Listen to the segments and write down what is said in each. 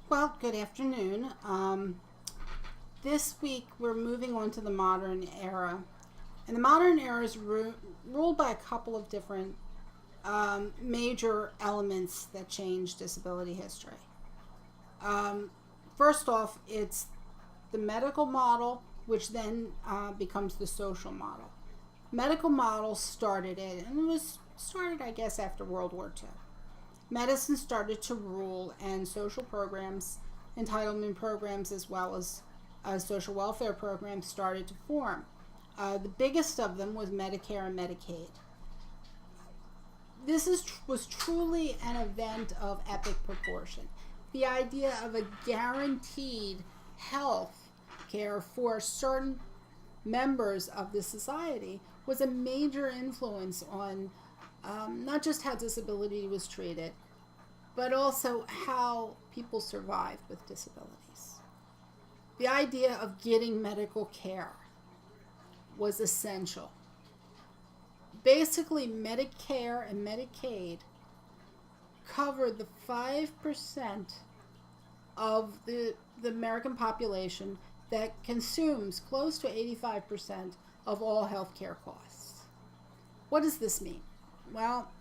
Well, good afternoon. This week we're moving on to the modern era. And the modern era is ruled by a couple of different major elements that change disability history. Um, First off, it's the medical model, which then becomes the social model. Medical model started it, and it was started, I guess, after World War II. Medicine started to rule, and social programs, entitlement programs, as well as social welfare programs started to form. The biggest of them was Medicare and Medicaid. Was truly an event of epic proportion. The idea of a guaranteed health care for certain members of the society was a major influence on not just how disability was treated, but also how people survived with disabilities. The idea of getting medical care was essential. Basically, Medicare and Medicaid covered the 5% of the American population that consumes close to 85% of all healthcare costs. What does this mean? Well,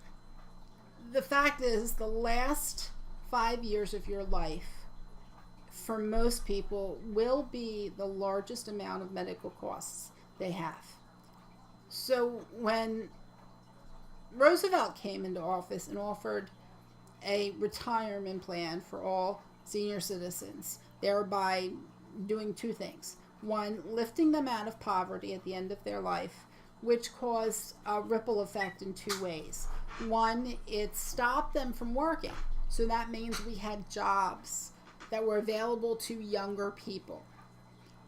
the fact is, the last 5 years of your life for most people will be the largest amount of medical costs they have. So when Roosevelt came into office and offered a retirement plan for all senior citizens, thereby doing two things. One, lifting them out of poverty at the end of their life, which caused a ripple effect in two ways. One, it stopped them from working. So that means we had jobs that were available to younger people.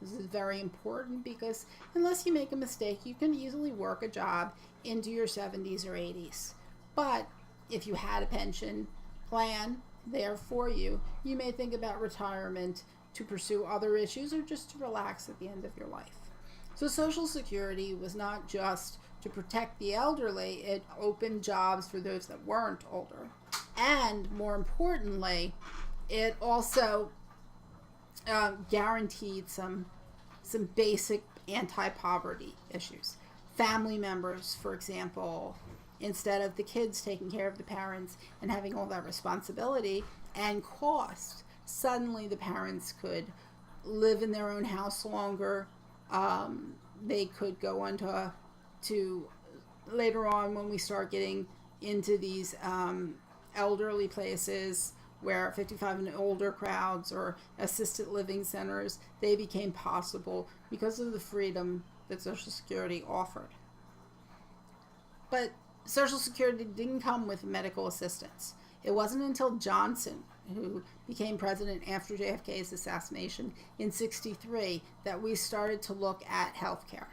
This is very important because unless you make a mistake, you can easily work a job into your 70s or 80s. But if you had a pension plan there for you, you may think about retirement to pursue other issues or just to relax at the end of your life. So Social Security was not just to protect the elderly, it opened jobs for those that weren't older. And more importantly, it also guaranteed some basic anti-poverty issues. Family members, for example, instead of the kids taking care of the parents and having all that responsibility and cost, suddenly the parents could live in their own house longer. They could go on to later on, when we start getting into these elderly places where 55 and older crowds or assisted living centers, they became possible because of the freedom that Social Security offered. But Social Security didn't come with medical assistance. It wasn't until Johnson, who became president after JFK's assassination in '63, that we started to look at health care.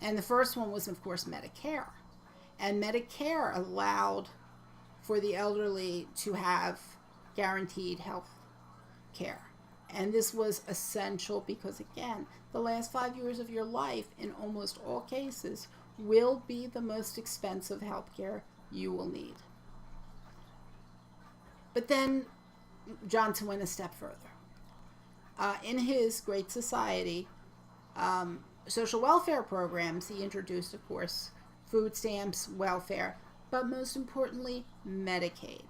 And the first one was, of course, Medicare. And Medicare allowed for the elderly to have guaranteed health care. And this was essential because, again, the last 5 years of your life, in almost all cases, will be the most expensive health care you will need. But then Johnson went a step further. In his Great Society, social welfare programs, he introduced, of course, food stamps, welfare, but most importantly, Medicaid.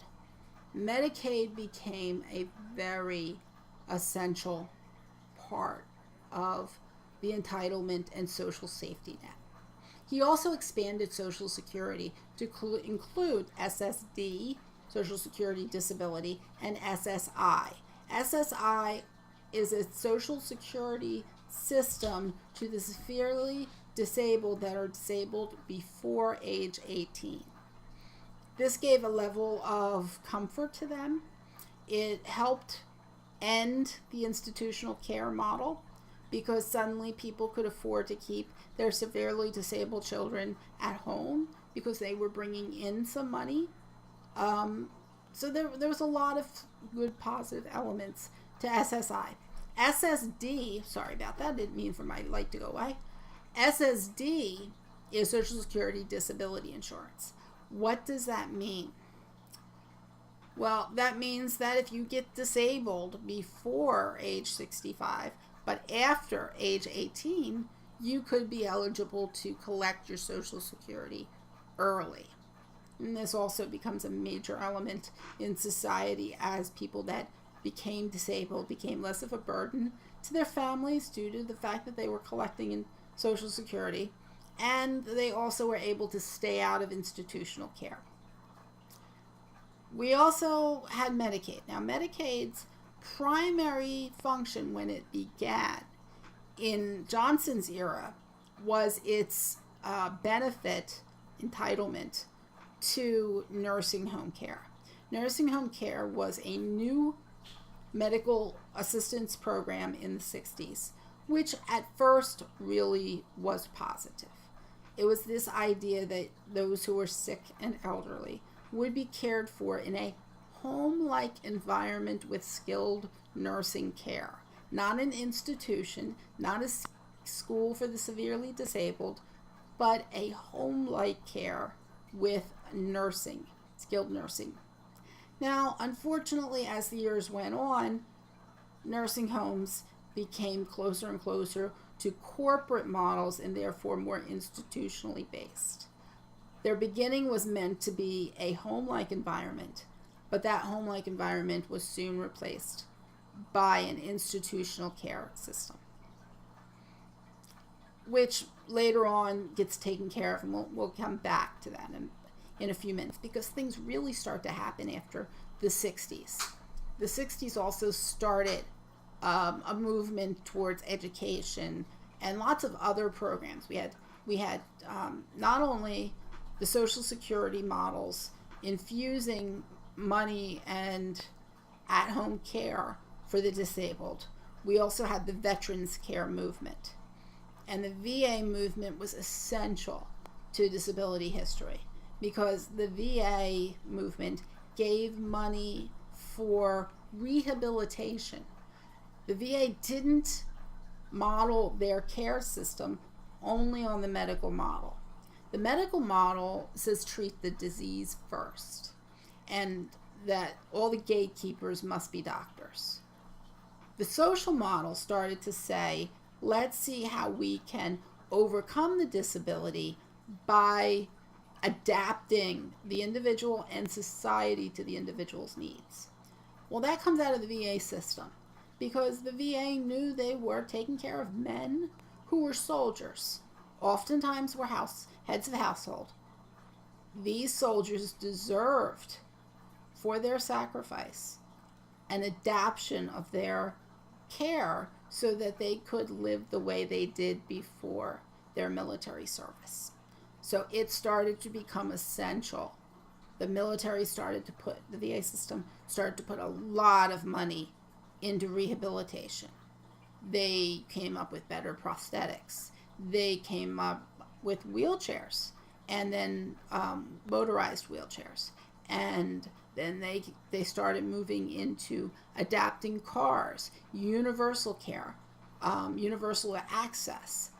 Medicaid became a very essential part of the entitlement and social safety net. He also expanded Social Security to include SSD, Social Security Disability, and SSI. SSI is a Social Security system to the severely disabled that are disabled before age 18. This gave a level of comfort to them. It helped end the institutional care model because suddenly people could afford to keep their severely disabled children at home because they were bringing in some money. So there was a lot of good positive elements to SSI. SSD, sorry about that, didn't mean for my light to go away. SSD is Social Security Disability Insurance. What does that mean? Well, that means that if you get disabled before age 65, but after age 18, you could be eligible to collect your Social Security early. And this also becomes a major element in society as people that became disabled became less of a burden to their families due to the fact that they were collecting in Social Security, and they also were able to stay out of institutional care. We also had Medicaid. Now, Medicaid's primary function when it began in Johnson's era was its benefit entitlement to nursing home care. Nursing home care was a new medical assistance program in the 60s, which at first really was positive. It was this idea that those who were sick and elderly would be cared for in a home-like environment with skilled nursing care. Not an institution, not a school for the severely disabled, but a home-like care with nursing, skilled nursing. Now, unfortunately, as the years went on, nursing homes became closer and closer to corporate models and therefore more institutionally based. Their beginning was meant to be a home-like environment, but that home-like environment was soon replaced by an institutional care system, which later on gets taken care of, and we'll come back to that in a few minutes, because things really start to happen after the 60s. The 60s also started a movement towards education and lots of other programs. We had not only the Social Security models infusing money and at-home care for the disabled. We also had the Veterans Care movement. And the VA movement was essential to disability history because the VA movement gave money for rehabilitation. The VA didn't model their care system only on the medical model. The medical model says treat the disease first, and that all the gatekeepers must be doctors. The social model started to say, let's see how we can overcome the disability by adapting the individual and society to the individual's needs. Well, that comes out of the VA system because the VA knew they were taking care of men who were soldiers, oftentimes were heads of household. These soldiers deserved, for their sacrifice, an adaptation of their care so that they could live the way they did before their military service. So it started to become essential. The military started to put, the VA system started to put a lot of money into rehabilitation. They came up with better prosthetics. They came up with wheelchairs, and then motorized wheelchairs. And then they started moving into adapting cars, universal care, universal access.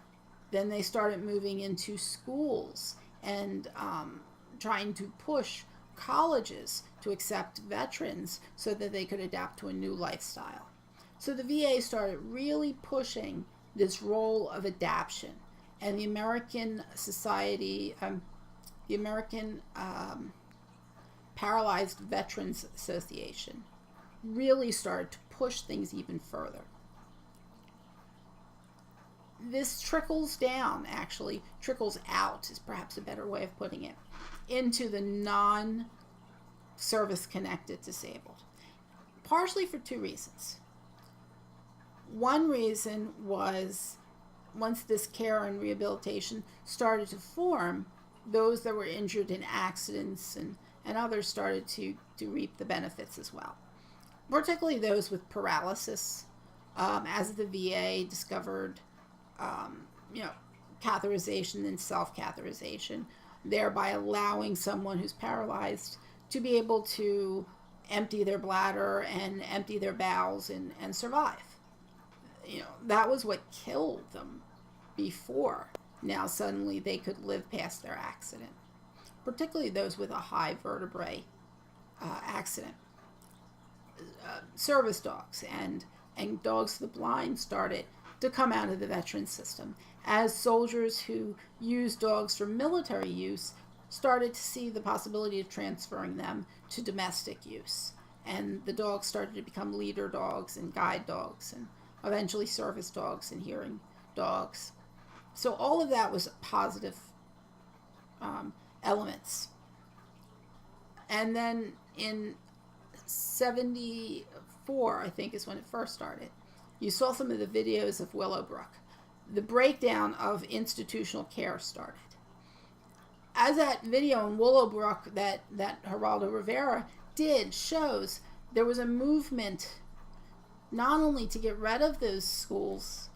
Then they started moving into schools and trying to push colleges to accept veterans so that they could adapt to a new lifestyle. So the VA started really pushing this role of adaptation, and the American Society, the American Paralyzed Veterans Association really started to push things even further. This trickles down, actually, trickles out is perhaps a better way of putting it, into the non-service connected disabled, partially for two reasons. One reason was once this care and rehabilitation started to form, those that were injured in accidents and others started to reap the benefits as well, particularly those with paralysis, as the VA discovered catheterization and self-catheterization, thereby allowing someone who's paralyzed to be able to empty their bladder and empty their bowels and survive. That was what killed them before. Now suddenly they could live past their accident, particularly those with a high vertebrae accident. service dogs and dogs for the blind started to come out of the veteran system as soldiers who used dogs for military use started to see the possibility of transferring them to domestic use. And the dogs started to become leader dogs and guide dogs and eventually service dogs and hearing dogs. So all of that was positive elements. And then in 74, I think, is when it first started. You saw some of the videos of Willowbrook. The breakdown of institutional care started. As that video in Willowbrook that Geraldo Rivera did shows, there was a movement not only to get rid of those schools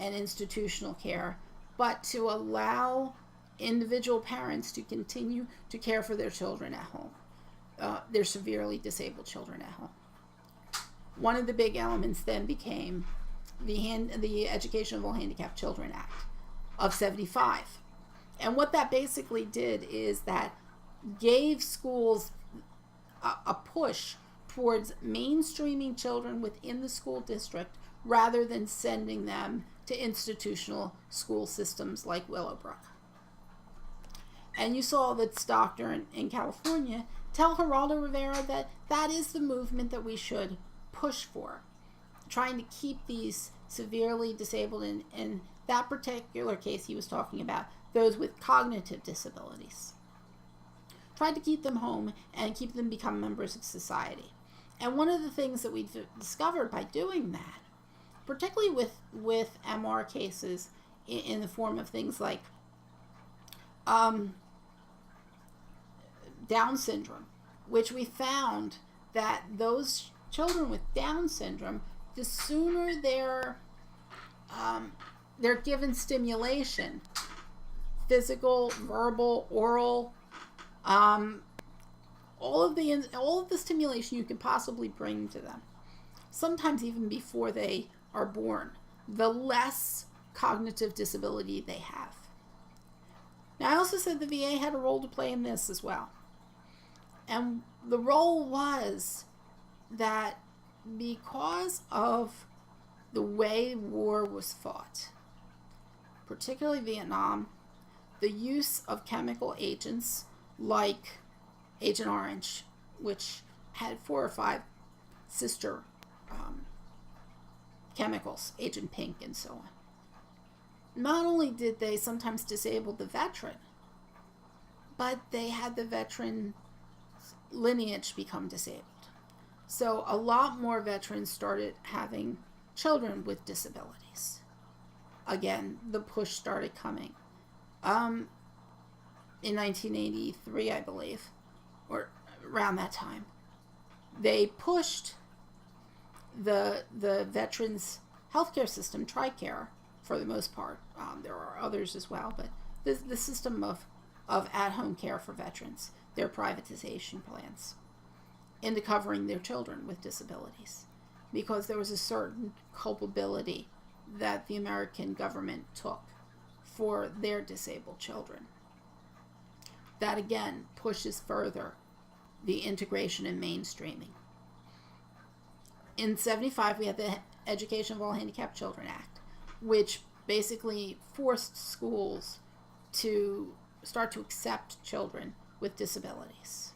and institutional care, but to allow individual parents to continue to care for their children at home, their severely disabled children at home. One of the big elements then became the Education of All Handicapped Children Act of 75. And what that basically did is that gave schools a push towards mainstreaming children within the school district rather than sending them to institutional school systems like Willowbrook. And you saw this doctor in California tell Geraldo Rivera that that is the movement that we should push for, trying to keep these severely disabled, in that particular case he was talking about, those with cognitive disabilities. Tried to keep them home and keep them become members of society. And one of the things that we discovered by doing that, particularly with MR cases in the form of things like Down syndrome, which we found that those children with Down syndrome, the sooner they're given stimulation, physical, verbal, oral, all of the stimulation you could possibly bring to them, sometimes even before they are born, the less cognitive disability they have. Now, I also said the VA had a role to play in this as well. And the role was that because of the way war was fought, particularly Vietnam, the use of chemical agents like Agent Orange, which had 4 or 5 sister chemicals, Agent Pink and so on. Not only did they sometimes disable the veteran, but they had the veteran lineage become disabled. So a lot more veterans started having children with disabilities. Again, the push started coming. In 1983, I believe, or around that time, they pushed the veterans' healthcare system, TRICARE, for the most part. There are others as well, but the system of at-home care for veterans, their privatization plans, into covering their children with disabilities, because there was a certain culpability that the American government took for their disabled children. That again pushes further the integration and mainstreaming. In 75, we had the Education of All Handicapped Children Act, which basically forced schools to start to accept children with disabilities.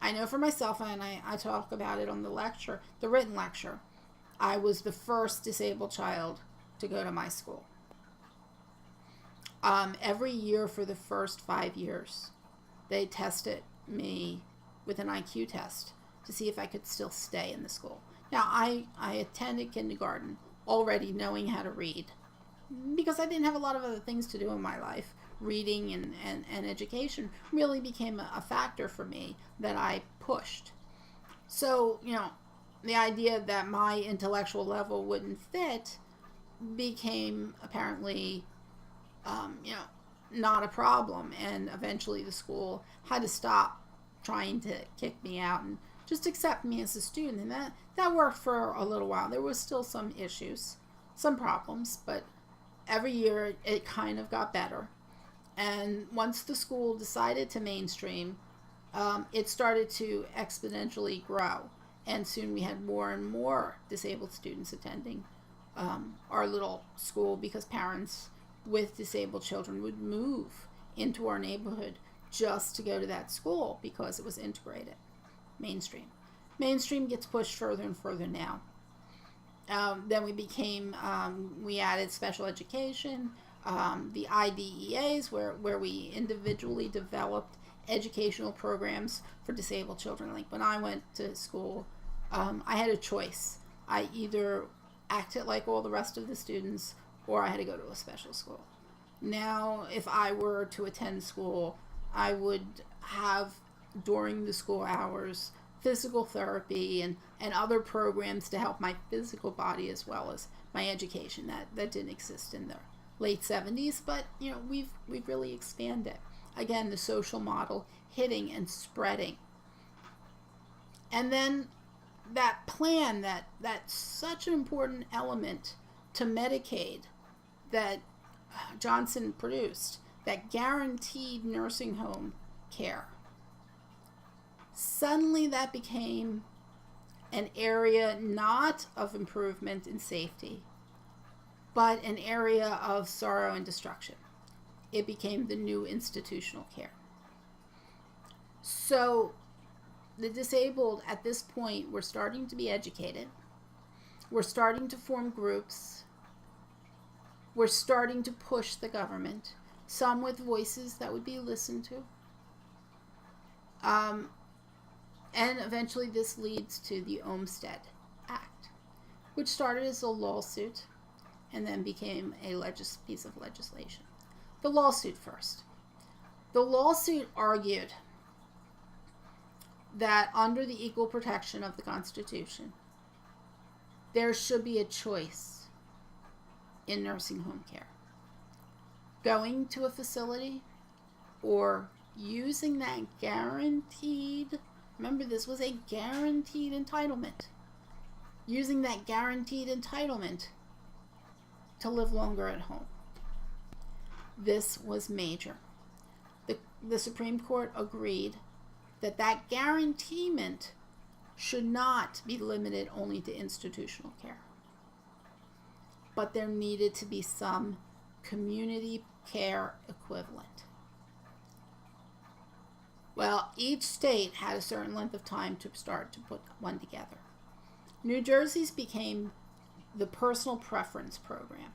I know for myself, and I talk about it on the written lecture, I was the first disabled child to go to my school. Every year for the first 5 years, they tested me with an IQ test to see if I could still stay in the school. Now, I attended kindergarten already knowing how to read, because I didn't have a lot of other things to do in my life. Reading and education really became a factor for me that I pushed. So, the idea that my intellectual level wouldn't fit became apparently, not a problem. And eventually the school had to stop trying to kick me out and just accept me as a student. And that worked for a little while. There was still some issues, some problems, but every year it kind of got better. And once the school decided to mainstream, it started to exponentially grow. And soon we had more and more disabled students attending our little school, because parents with disabled children would move into our neighborhood just to go to that school because it was integrated. Mainstream. Mainstream gets pushed further and further now. Then we added special education, the IDEAs, where we individually developed educational programs for disabled children. Like when I went to school, I had a choice. I either acted like all the rest of the students, or I had to go to a special school. Now, if I were to attend school, I would have, during the school hours, physical therapy and other programs to help my physical body as well as my education. That didn't exist in the late 70s, but we've really expanded. Again, the social model hitting and spreading. And then that plan, that's such an important element to Medicaid that Johnson produced, that guaranteed nursing home care. Suddenly that became an area not of improvement in safety, but an area of sorrow and destruction. It became the new institutional care. So the disabled at this point were starting to be educated. We're starting to form groups. We're starting to push the government, some with voices that would be listened to. And eventually this leads to the Olmstead Act, which started as a lawsuit and then became a piece of legislation. The lawsuit first. The lawsuit argued that under the equal protection of the Constitution, there should be a choice in nursing home care. Going to a facility or using that guaranteed, remember this was a guaranteed entitlement, using that guaranteed entitlement to live longer at home. This was major. The Supreme Court agreed that guarantee should not be limited only to institutional care, but there needed to be some community care equivalent. Well, each state had a certain length of time to start to put one together. New Jersey's became the personal preference program.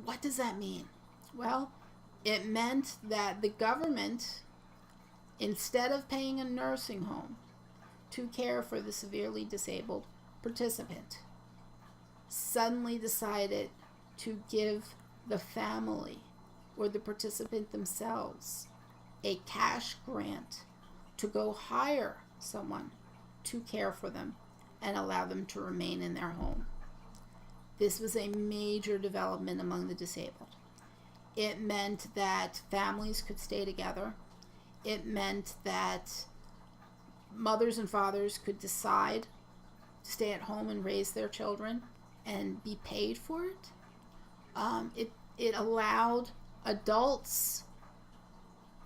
What does that mean? Well, it meant that the government, instead of paying a nursing home to care for the severely disabled participant, suddenly decided to give the family or the participant themselves a cash grant to go hire someone to care for them and allow them to remain in their home. This was a major development among the disabled. It meant that families could stay together. It meant that mothers and fathers could decide to stay at home and raise their children and be paid for it. It allowed adults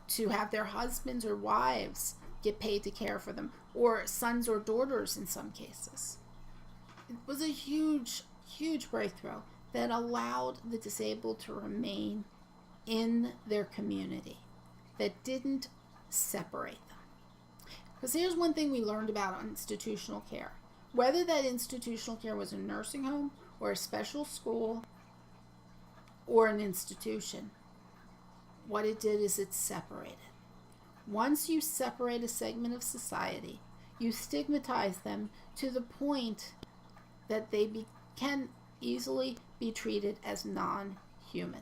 to have their husbands or wives get paid to care for them, or sons or daughters in some cases. It was a huge, huge breakthrough that allowed the disabled to remain in their community, that didn't separate them. Because here's one thing we learned about institutional care. Whether that institutional care was a nursing home or a special school or an institution, what it did is it separated. Once you separate a segment of society, you stigmatize them to the point that they can easily be treated as non-human.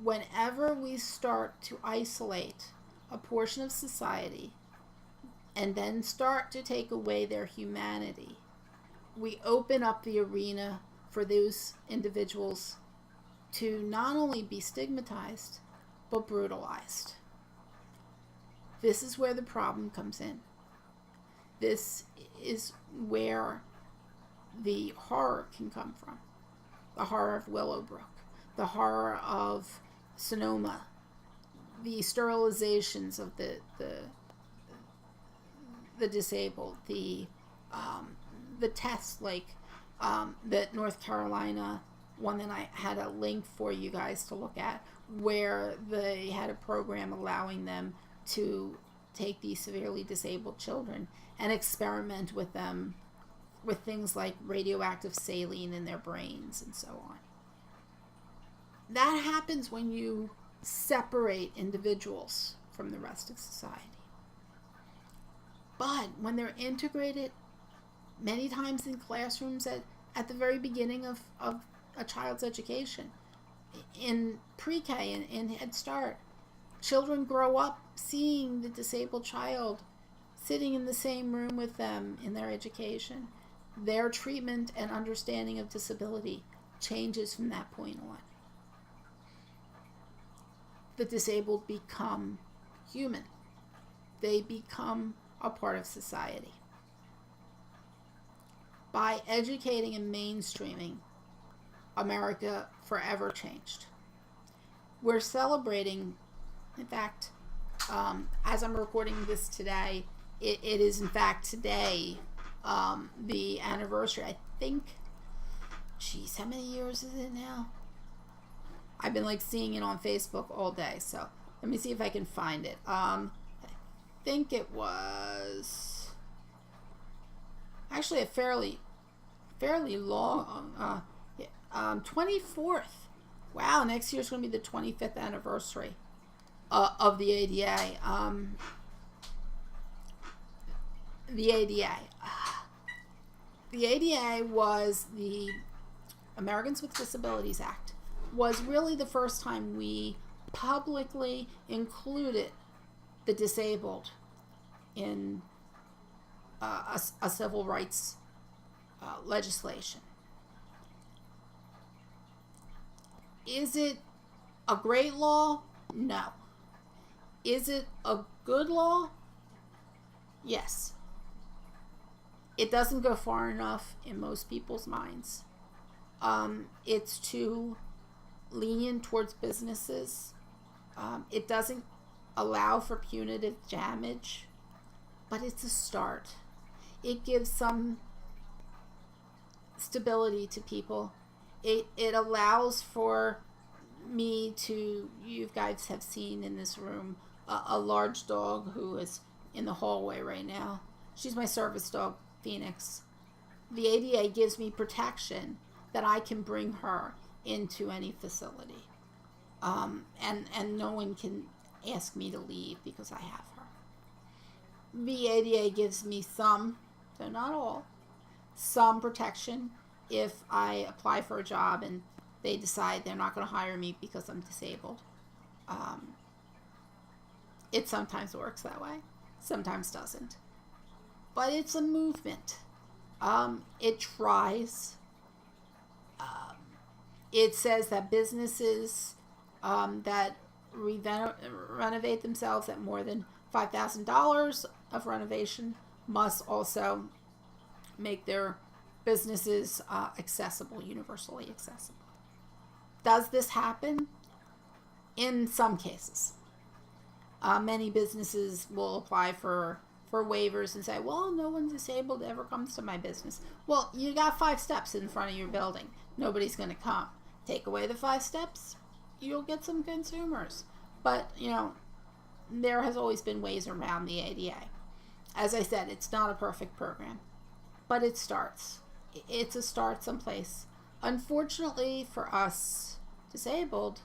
Whenever we start to isolate a portion of society and then start to take away their humanity, we open up the arena for those individuals to not only be stigmatized, but brutalized. This is where the problem comes in. This is where the horror can come from. The horror of Willowbrook, the horror of Sonoma, the sterilizations of the the disabled. The tests, like the North Carolina one that I had a link for you guys to look at, where they had a program allowing them to take these severely disabled children and experiment with them with things like radioactive saline in their brains and so on. That happens when you separate individuals from the rest of society. But when they're integrated, many times in classrooms at the very beginning of a child's education, in pre-K and in Head Start, children grow up seeing the disabled child sitting in the same room with them in their education. Their treatment and understanding of disability changes from that point on. The disabled become human. They become a part of society. By educating and mainstreaming, America forever changed. We're celebrating, in fact, as I'm recording this today, it is in fact today the anniversary. I think, geez, how many years is it now? I've been like seeing it on Facebook all day, so let me see if I can find it. I think it was actually a fairly long, 24th. Wow, next year's going to be the 25th anniversary of the ADA. The ADA. The ADA was the Americans with Disabilities Act. Was really the first time we publicly included the disabled in a civil rights legislation. Is it a great law? No. Is it a good law? Yes. It doesn't go far enough in most people's minds. It's too lenient towards businesses. It doesn't allow for punitive damage, but it's a start. It gives some stability to people. It allows for me to, you guys have seen in this room, a large dog who is in the hallway right now. She's my service dog, Phoenix. The ADA gives me protection that I can bring her into any facility. And no one can ask me to leave because I have her. The ADA gives me some, though not all, some protection if I apply for a job and they decide they're not going to hire me because I'm disabled. It sometimes works that way, sometimes doesn't. But it's a movement. It tries. It says that businesses that renovate themselves at more than $5,000 of renovation must also make their businesses accessible, universally accessible. Does this happen? In some cases. Many businesses will apply for waivers and say, well, no one disabled ever comes to my business. Well, you got 5 steps in front of your building. Nobody's going to come. Take away the 5 steps, you'll get some consumers. But, there has always been ways around the ADA. As I said, it's not a perfect program, but it starts. It's a start someplace. Unfortunately for us disabled,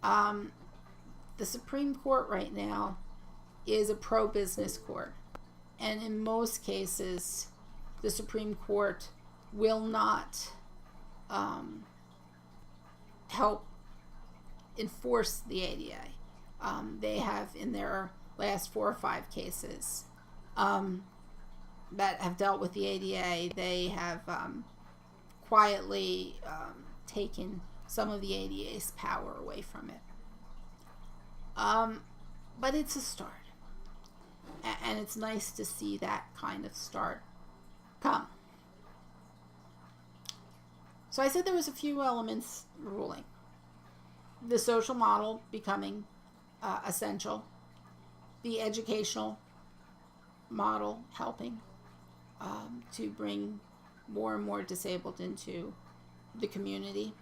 the Supreme Court right now is a pro-business court. And in most cases, the Supreme Court will not help enforce the ADA. They have, in their last 4 or 5 cases that have dealt with the ADA, they have quietly taken some of the ADA's power away from it. But it's a start. And it's nice to see that kind of start come. So I said there was a few elements ruling. The social model becoming essential. The educational model helping to bring more and more disabled into the community.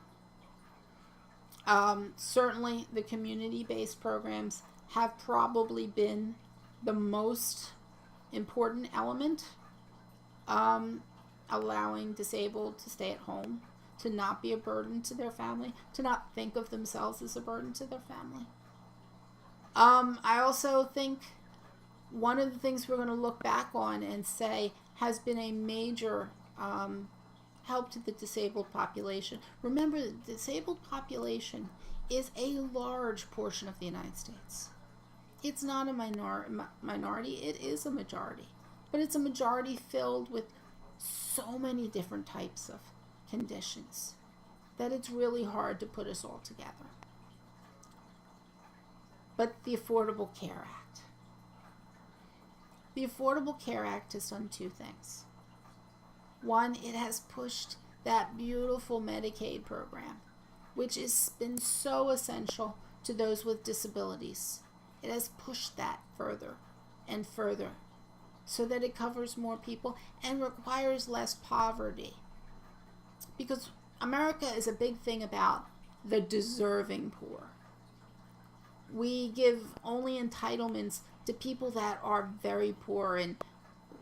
Certainly the community-based programs have probably been the most important element, allowing disabled to stay at home, to not be a burden to their family, to not think of themselves as a burden to their family. I also think one of the things we're going to look back on and say has been a major help to the disabled population. Remember, the disabled population is a large portion of the United States. It's not a minority, it is a majority. But it's a majority filled with so many different types of conditions that it's really hard to put us all together. But the Affordable Care Act. The Affordable Care Act has done two things. One, it has pushed that beautiful Medicaid program, which has been so essential to those with disabilities. It has pushed that further and further so that it covers more people and requires less poverty. Because America is a big thing about the deserving poor. We give only entitlements to people that are very poor and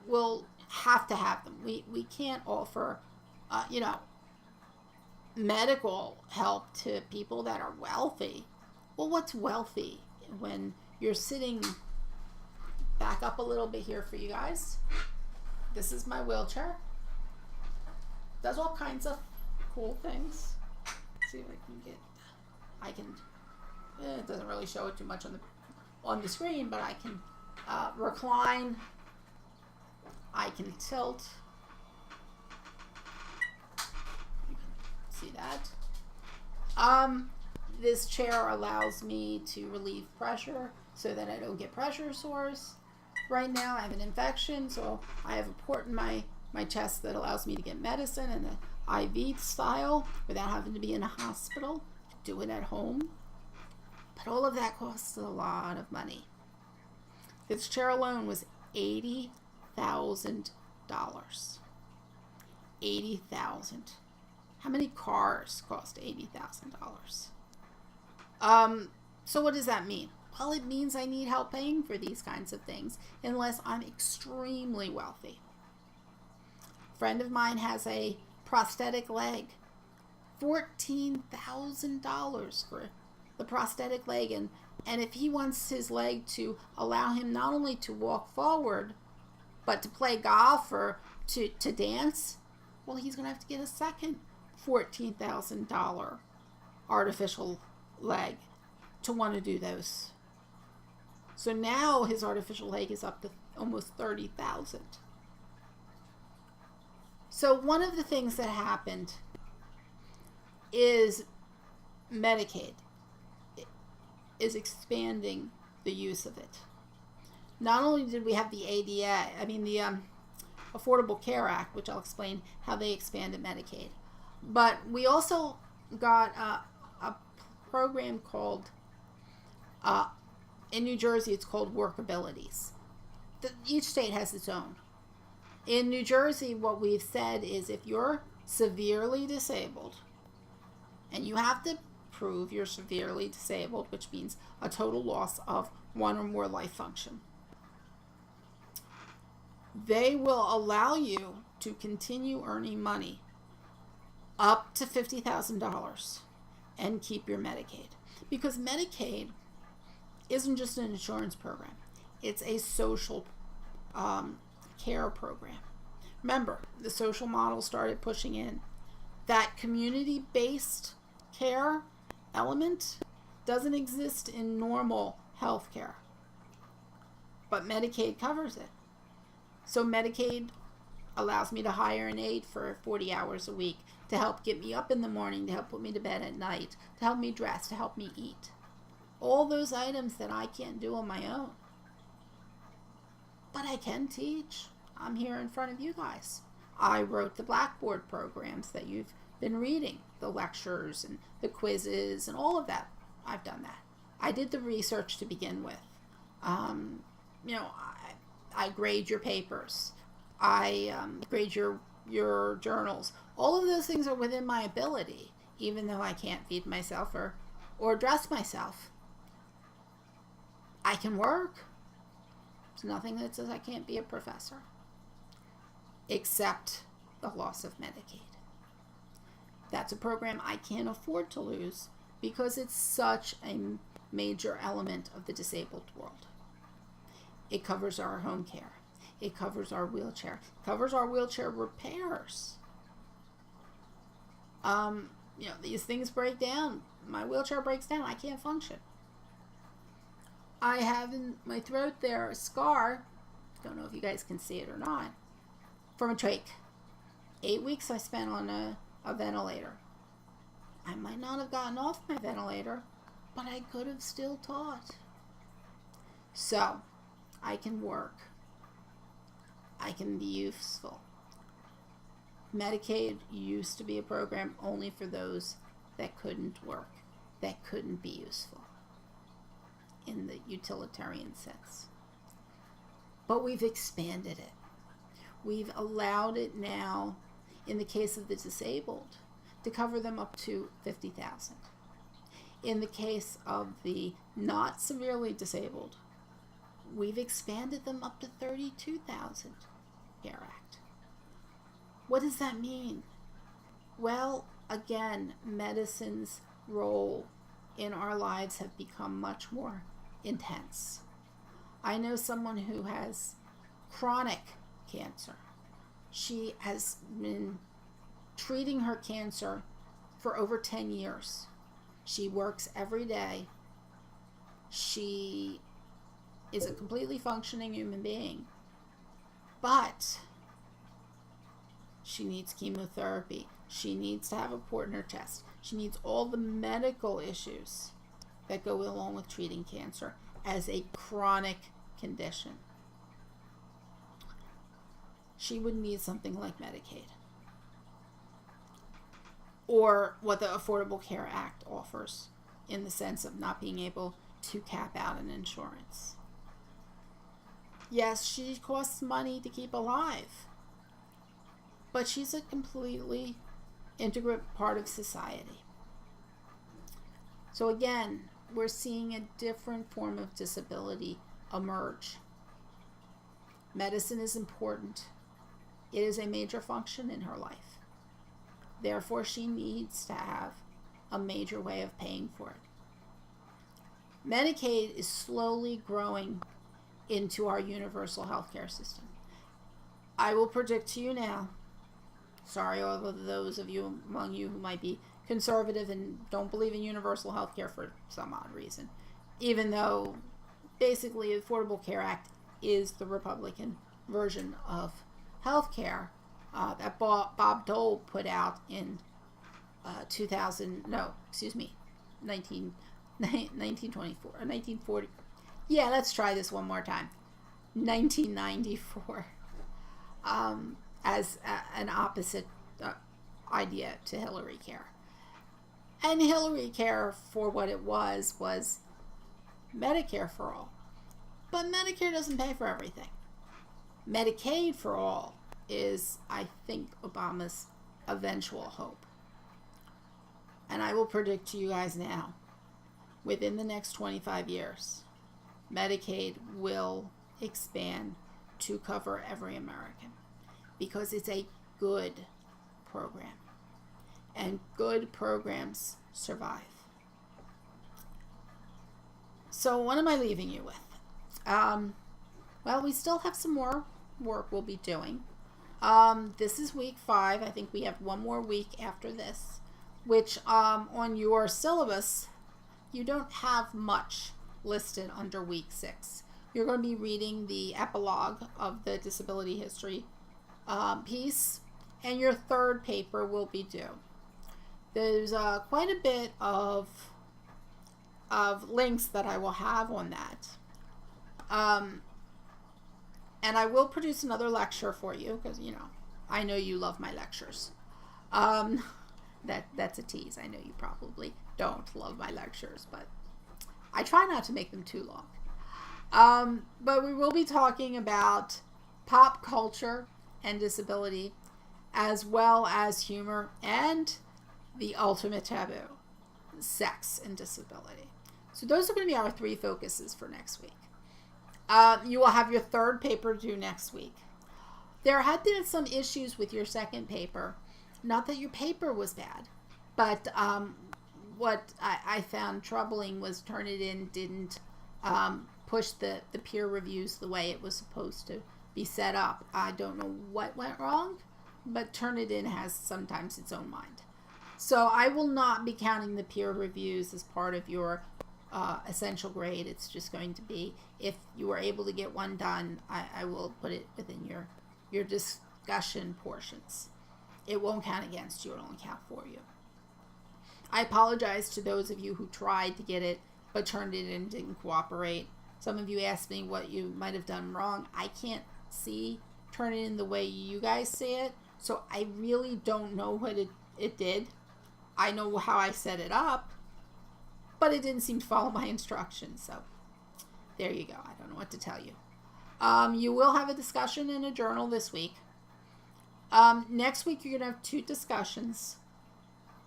will have to have them. We can't offer, medical help to people that are wealthy. Well, what's wealthy? When you're sitting, back up a little bit here for you guys. This is my wheelchair. Does all kinds of cool things. Let's see if I can it doesn't really show it too much on the screen, but I can recline. I can tilt. You can see that. This chair allows me to relieve pressure so that I don't get pressure sores. Right now I have an infection, so I have a port in my chest that allows me to get medicine in an IV style without having to be in a hospital. Do it at home. But all of that costs a lot of money. This chair alone was $80,000. $80,000. How many cars cost $80,000? So what does that mean? Well, it means I need help paying for these kinds of things unless I'm extremely wealthy. A friend of mine has a prosthetic leg. $14,000 for the prosthetic leg, and if he wants his leg to allow him not only to walk forward but to play golf or to dance, well, he's going to have to get a second $14,000 artificial leg to want to do those. So now his artificial leg is up to almost $30,000. So one of the things that happened is Medicaid is expanding the use of it. Not only did we have the the Affordable Care Act, which I'll explain how they expanded Medicaid, but we also got a program called, in New Jersey, it's called Workabilities. Each state has its own. In New Jersey, what we've said is if you're severely disabled, and you have to prove you're severely disabled, which means a total loss of one or more life function, they will allow you to continue earning money up to $50,000 and keep your Medicaid. Because Medicaid isn't just an insurance program. It's a social care program. Remember, the social model started pushing in. That community-based care element doesn't exist in normal health care. But Medicaid covers it. So Medicaid allows me to hire an aide for 40 hours a week to help get me up in the morning, to help put me to bed at night, to help me dress, to help me eat. All those items that I can't do on my own. But I can teach. I'm here in front of you guys. I wrote the Blackboard programs that you've been reading, the lectures and the quizzes and all of that. I've done that. I did the research to begin with. I grade your papers. I grade your journals. All of those things are within my ability, even though I can't feed myself or dress myself. I can work. There's nothing that says I can't be a professor, except the loss of Medicaid. That's a program I can't afford to lose because it's such a major element of the disabled world. It covers our home care. It covers our wheelchair. It covers our wheelchair repairs. These things break down. My wheelchair breaks down. I can't function. I have in my throat there a scar. Don't know if you guys can see it or not. From a trach. 8 weeks I spent on a ventilator. I might not have gotten off my ventilator, but I could have still taught. So, I can work. I can be useful. Medicaid used to be a program only for those that couldn't work, that couldn't be useful in the utilitarian sense. But we've expanded it. We've allowed it now, in the case of the disabled, to cover them up to $50,000. In the case of the not severely disabled, we've expanded them up to $32,000 CARE Act. What does that mean? Well, again, medicine's role in our lives have become much more intense. I know someone who has chronic cancer. She has been treating her cancer for over 10 years. She works every day. She is a completely functioning human being. But she needs chemotherapy. She needs to have a Portner test. She needs all the medical issues that go along with treating cancer as a chronic condition. She would need something like Medicaid, or what the Affordable Care Act offers, in the sense of not being able to cap out an insurance. Yes, she costs money to keep alive, but she's a completely integral part of society. So again, we're seeing a different form of disability emerge. Medicine is important. It is a major function in her life. Therefore, she needs to have a major way of paying for it. Medicaid is slowly growing into our universal health care system. I will predict to you now, sorry all of those of you among you who might be conservative and don't believe in universal health care for some odd reason, even though basically the Affordable Care Act is the Republican version of health care that Bob Dole put out in 1924 or 1940. Yeah, let's try this one more time. 1994, as an opposite idea to Hillary Care. And Hillary Care, for what it was Medicare for all. But Medicare doesn't pay for everything. Medicaid for all is, I think, Obama's eventual hope. And I will predict to you guys now, within the next 25 years, Medicaid will expand to cover every American, because it's a good program, and good programs survive. So what am I leaving you with? Well, we still have some more work we'll be doing. This is week 5. I think we have one more week after this, which on your syllabus, you don't have much listed under week 6. You're going to be reading the epilogue of the disability history piece, and your third paper will be due. There's quite a bit of links that I will have on that. And I will produce another lecture for you, because, I know you love my lectures. That's a tease. I know you probably don't love my lectures, but I try not to make them too long. But we will be talking about pop culture and disability, as well as humor and the ultimate taboo, sex and disability. So those are going to be our 3 focuses for next week. You will have your 3rd paper due next week. There had been some issues with your 2nd paper. Not that your paper was bad, but what I found troubling was Turnitin didn't push the peer reviews the way it was supposed to be set up. I don't know what went wrong, but Turnitin has sometimes its own mind. So I will not be counting the peer reviews as part of your essential grade. It's just going to be, if you were able to get one done, I will put it within your discussion portions. It won't count against you. It'll only count for you. I apologize to those of you who tried to get it but turned it in and didn't cooperate. Some of you asked me what you might have done wrong. I can't turn it in the way you guys see it, so I really don't know what it did. I know how I set it up, but it didn't seem to follow my instructions, so there you go. I don't know what to tell you. You will have a discussion in a journal this week. Next week, you're going to have 2 discussions.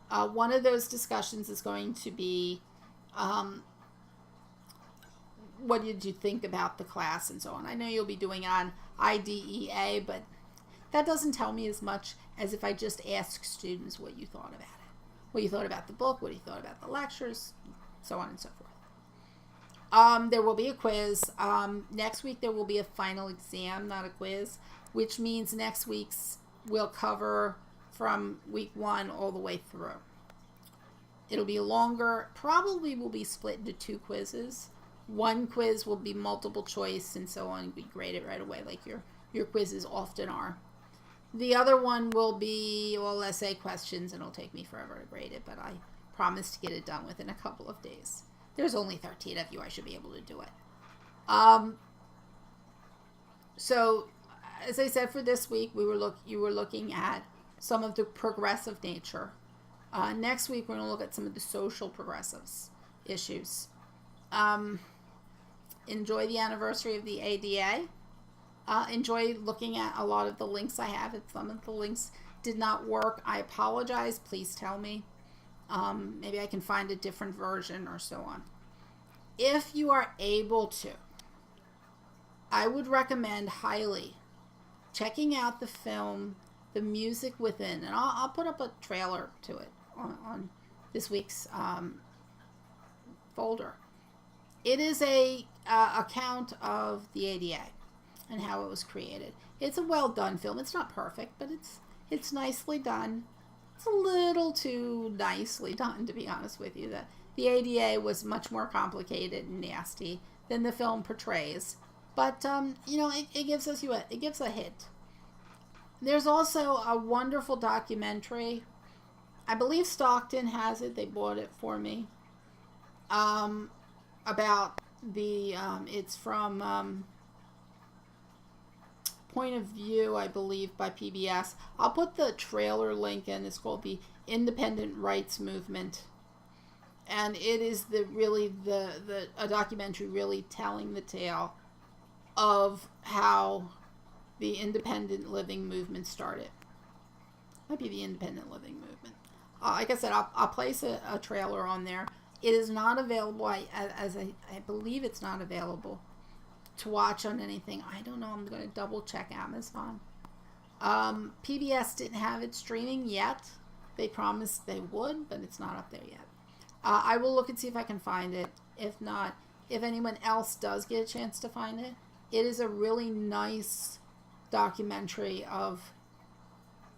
One of those discussions is going to be, what did you think about the class and so on. I know you'll be doing on IDEA, but that doesn't tell me as much as if I just ask students what you thought about it. What you thought about the book, what you thought about the lectures, so on and so forth. There will be a quiz. Next week there will be a final exam, not a quiz, which means next week's will cover from week 1 all the way through. It'll be longer, probably will be split into 2 quizzes. One quiz will be multiple choice and so on, be graded right away like your quizzes often are. The other one will be all essay questions, and it'll take me forever to grade it, but I promise to get it done within a couple of days. There's only 13 of you. I should be able to do it. So, as I said, for this week, you were looking at some of the progressive nature. Next week, we're going to look at some of the social progressives issues. Enjoy the anniversary of the ADA. Enjoy looking at a lot of the links I have. If some of the links did not work, I apologize. Please tell me. Maybe I can find a different version or so on. If you are able to, I would recommend highly checking out the film The Music Within. And I'll put up a trailer to it on this week's folder. It is a account of the ADA and how it was created. It's a well done film. It's not perfect, but it's nicely done. It's a little too nicely done, to be honest with you. The ADA was much more complicated and nasty than the film portrays. But it gives a hint. There's also a wonderful documentary. I believe Stockton has it. They bought it for me. About the it's from Point of View, I believe, by PBS. I'll put the trailer link in. It's called The Independent Rights Movement, and it is a documentary really telling the tale of how the independent living movement started. Might be the independent living movement. Like I said, I'll place a trailer on there. It is not available. I believe it's not available to watch on anything. I don't know. I'm going to double check Amazon. PBS didn't have it streaming yet. They promised they would, but it's not up there yet. I will look and see if I can find it. If not, if anyone else does get a chance to find it, it is a really nice documentary of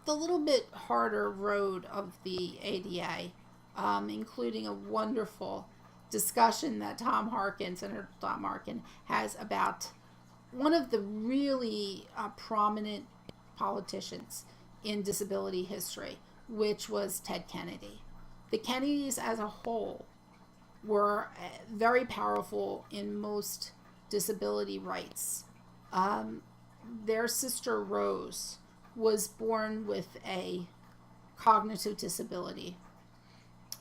the little bit harder road of the ADA, including a wonderful discussion that Senator Tom Harkin has about one of the really prominent politicians in disability history, which was Ted Kennedy. The Kennedys as a whole were very powerful in most disability rights. Their sister Rose was born with a cognitive disability.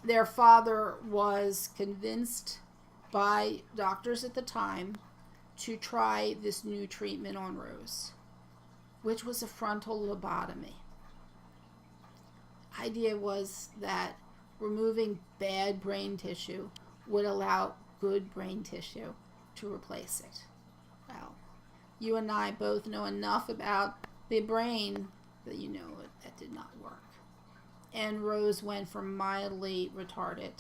Their father was convinced by doctors at the time to try this new treatment on Rose, which was a frontal lobotomy. Idea was that removing bad brain tissue would allow good brain tissue to replace it. Well, you and I both know enough about the brain that you know that did not work. And Rose went from mildly retarded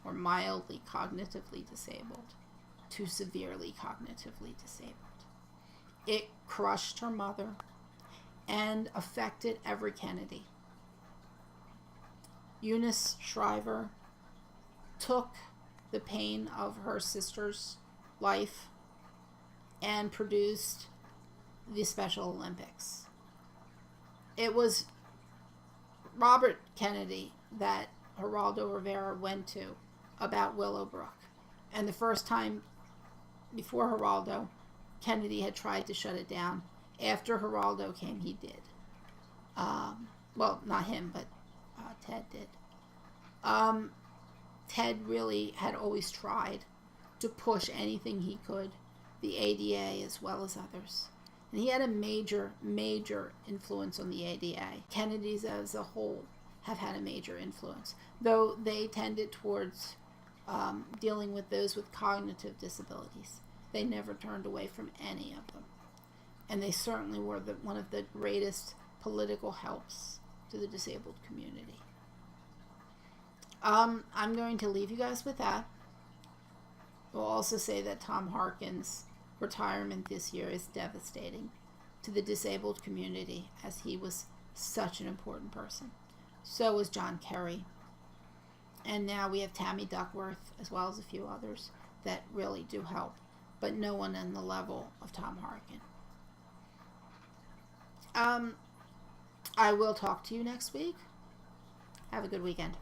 or mildly cognitively disabled to severely cognitively disabled. It crushed her mother and affected every Kennedy. Eunice Shriver took the pain of her sister's life and produced the Special Olympics. It was Robert Kennedy that Geraldo Rivera went to about Willowbrook. And the first time before Geraldo, Kennedy had tried to shut it down. After Geraldo came, he did. Well, not him, but Ted did. Ted really had always tried to push anything he could, the ADA as well as others. And he had a major, major influence on the ADA. Kennedys as a whole have had a major influence, though they tended towards dealing with those with cognitive disabilities. They never turned away from any of them. And they certainly were one of the greatest political helps to the disabled community. I'm going to leave you guys with that. We'll also say that Tom Harkin's retirement this year is devastating to the disabled community, as he was such an important person. So was John Kerry. And now we have Tammy Duckworth, as well as a few others that really do help, but no one on the level of Tom Harkin. I will talk to you next week. Have a good weekend.